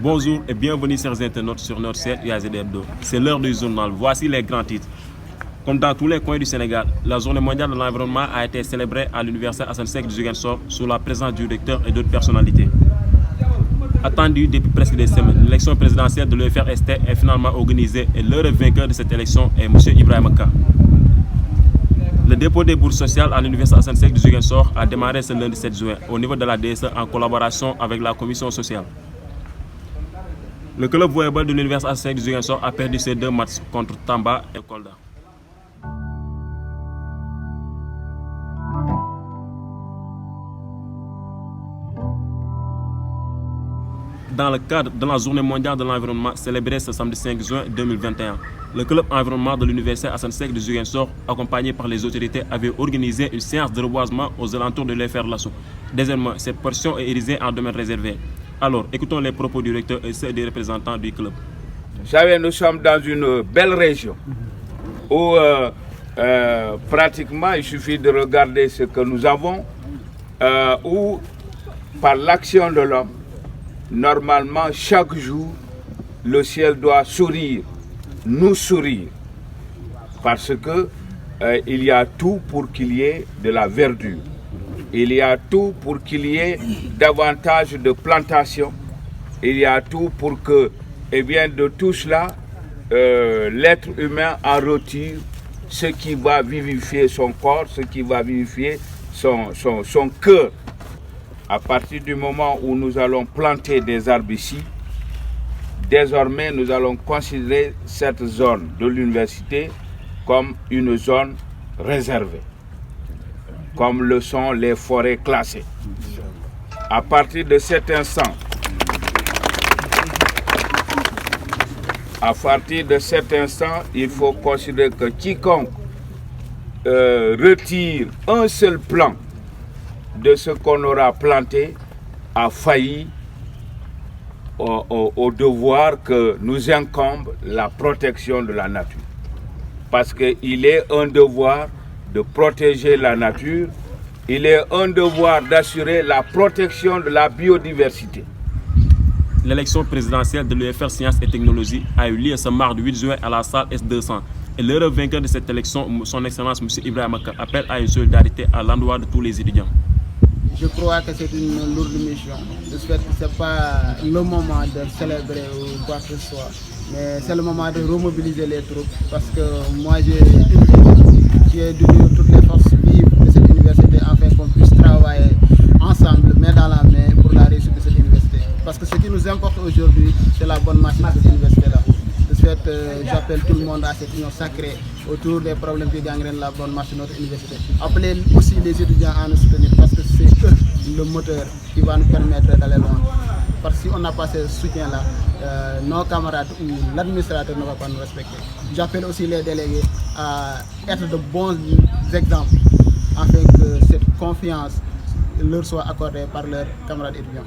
Bonjour et bienvenue chers internautes sur notre site UAZ Hebdo. C'est l'heure du journal. Voici les grands titres. Comme dans tous les coins du Sénégal, la journée mondiale de l'environnement a été célébrée à l'université Assane Seck de Ziguinchor sous la présence du recteur et d'autres personnalités. Attendue depuis presque des semaines, l'élection présidentielle de l'UFR-ST est finalement organisée et l'heureux vainqueur de cette élection est M. Ibrahima Ka. Le dépôt des bourses sociales à l'université Assane Seck de Ziguinchor a démarré ce lundi 7 juin au niveau de la DSE en collaboration avec la commission sociale. Le club volleyball de l'université Assane Seck de Ziguinchor a perdu ses 2 matchs contre Tamba et Kolda. Dans le cadre de la journée mondiale de l'environnement célébrée ce samedi 5 juin 2021, le club environnement de l'université Assane Seck de Ziguinchor, accompagné par les autorités, avait organisé une séance de reboisement aux alentours de l'UFR Lasso. Désormais, cette portion est érigée en domaine réservé. Alors, écoutons les propos du recteur et ceux des représentants du club. Vous savez, nous sommes dans une belle région où pratiquement il suffit de regarder ce que nous avons, où par l'action de l'homme, normalement, chaque jour, le ciel doit sourire, nous sourire, parce que il y a tout pour qu'il y ait de la verdure. Il y a tout pour qu'il y ait davantage de plantations. Il y a tout pour que, eh bien, de tout cela, l'être humain en retire ce qui va vivifier son corps, ce qui va vivifier son cœur. À partir du moment où nous allons planter des arbres ici, désormais nous allons considérer cette zone de l'université comme une zone réservée, comme le sont les forêts classées. À partir de cet instant, il faut considérer que quiconque retire un seul plan de ce qu'on aura planté a failli au devoir que nous incombe la protection de la nature. Parce qu'il est un devoir de protéger la nature, il est un devoir d'assurer la protection de la biodiversité. L'élection présidentielle de l'UFR Sciences et Technologies a eu lieu ce mardi 8 juin à la salle S200. Et l'heureux vainqueur de cette élection, son Excellence M. Ibrahima Ka, appelle à une solidarité à l'endroit de tous les étudiants. Je crois que c'est une lourde mission. J'espère que ce n'est pas le moment de célébrer ou quoi que ce soit, mais c'est le moment de remobiliser les troupes parce que moi j'ai dû toutes les forces vives de cette université afin qu'on puisse travailler ensemble, main dans la main, pour la réussite de cette université. Parce que ce qui nous importe aujourd'hui, c'est la bonne marche de cette université-là. De ce fait, j'appelle tout le monde à cette union sacrée autour des problèmes qui gangrènent la bonne marche de notre université. Appelez aussi les étudiants à nous soutenir parce que c'est eux le moteur qui va nous permettre d'aller loin. Parce que si on n'a pas ce soutien-là, nos camarades ou l'administrateur ne va pas nous respecter. J'appelle aussi les délégués à être de bons exemples afin que cette confiance leur soit accordée par leurs camarades étudiants.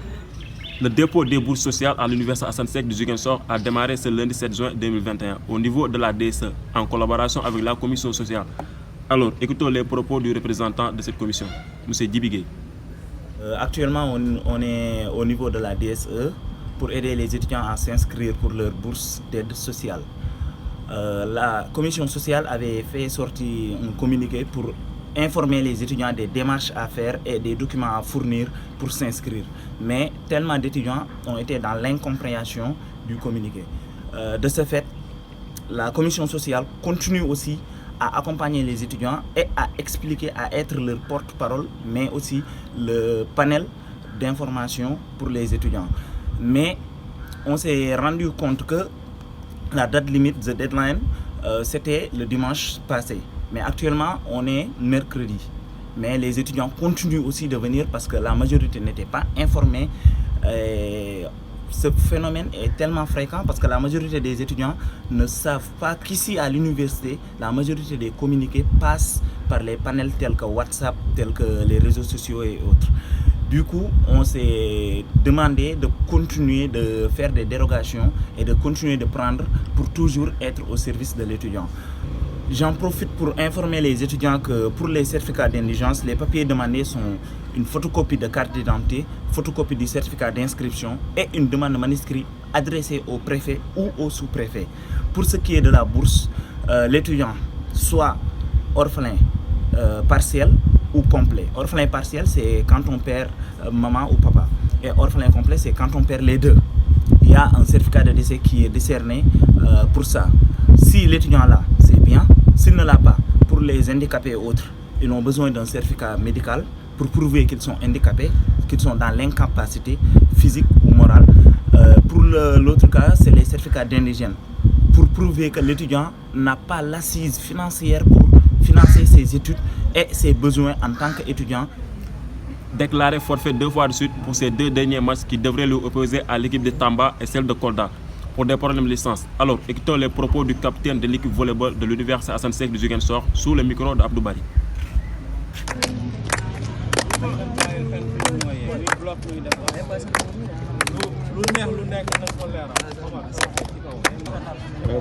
Le dépôt des bourses sociales à l'université Assane Seck de Ziguinchor a démarré ce lundi 7 juin 2021 au niveau de la DSE en collaboration avec la commission sociale. Alors, écoutons les propos du représentant de cette commission, M. Dibigué. Actuellement, on est au niveau de la DSE pour aider les étudiants à s'inscrire pour leur bourse d'aide sociale. La commission sociale avait fait sortir un communiqué pour informer les étudiants des démarches à faire et des documents à fournir pour s'inscrire. Mais tellement d'étudiants ont été dans l'incompréhension du communiqué. De ce fait, la commission sociale continue aussi à accompagner les étudiants et à expliquer, à être leur porte-parole, mais aussi le panel d'information pour les étudiants. Mais on s'est rendu compte que la date limite, the deadline, c'était le dimanche passé. Mais actuellement, on est mercredi. Mais les étudiants continuent aussi de venir parce que la majorité n'était pas informée. Ce phénomène est tellement fréquent parce que la majorité des étudiants ne savent pas qu'ici à l'université, la majorité des communiqués passent par les panels tels que WhatsApp, tels que les réseaux sociaux et autres. Du coup, on s'est demandé de continuer de faire des dérogations et de continuer de prendre pour toujours être au service de l'étudiant. J'en profite pour informer les étudiants que pour les certificats d'indigence, les papiers demandés sont une photocopie de carte d'identité, photocopie du certificat d'inscription et une demande manuscrite adressée au préfet ou au sous-préfet. Pour ce qui est de la bourse, l'étudiant soit orphelin partiel ou complet. Orphelin partiel, c'est quand on perd maman ou papa. Et orphelin complet, c'est quand on perd les deux. Il y a un certificat de décès qui est décerné pour ça. Si l'étudiant l'a, c'est bien. S'il ne l'a pas, pour les handicapés et autres, ils ont besoin d'un certificat médical pour prouver qu'ils sont handicapés, qu'ils sont dans l'incapacité physique ou morale. Pour l'autre cas, c'est les certificats d'indigène, pour prouver que l'étudiant n'a pas l'assise financière pour financer ses études et ses besoins en tant qu'étudiant. Déclaré forfait 2 fois de suite pour ces 2 derniers matchs qui devraient le opposer à l'équipe de Tamba et celle de Kolda pour des problèmes de licence. Alors, écoutons les propos du capitaine de l'équipe volleyball de l'Université Assane Seck du Ziguinchor sous le micro d'Abdou Bari.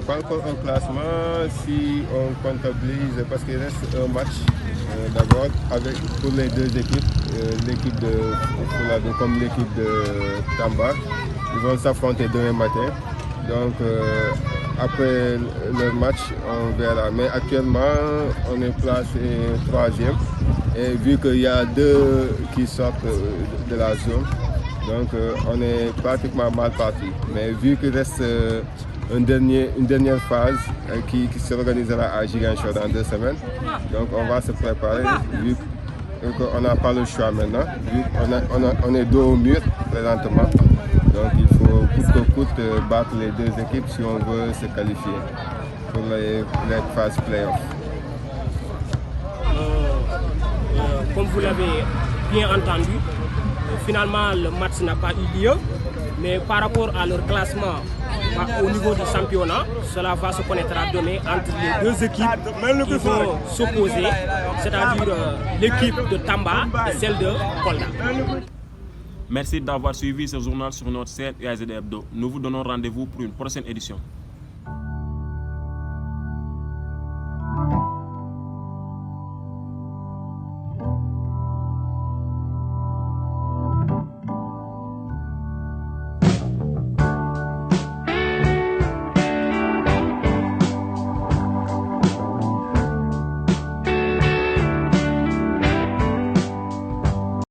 Par rapport au classement, si on comptabilise, parce qu'il reste un match d'abord pour les 2 équipes, l'équipe de Fuladu comme l'équipe de Tamba, ils vont s'affronter demain matin. Donc après le match, on verra. Mais actuellement, on est placé 3e. Et vu qu'il y a 2 qui sortent de la zone, donc on est pratiquement mal parti. Mais vu qu'il reste une dernière phase qui s'organisera à Ziguinchor dans 2 semaines, donc on va se préparer vu qu'on n'a pas le choix maintenant, vu qu'on est dos au mur présentement. Donc il faut coûte que coûte battre les 2 équipes si on veut se qualifier pour les phases play-off. Comme vous l'avez bien entendu, finalement le match n'a pas eu lieu, mais par rapport à leur classement au niveau du championnat, cela va se connaître à donner entre les 2 équipes qui vont s'opposer, c'est-à-dire l'équipe de Tamba et celle de Kolda. Merci d'avoir suivi ce journal sur notre site UAZD Hebdo. Nous vous donnons rendez-vous pour une prochaine édition.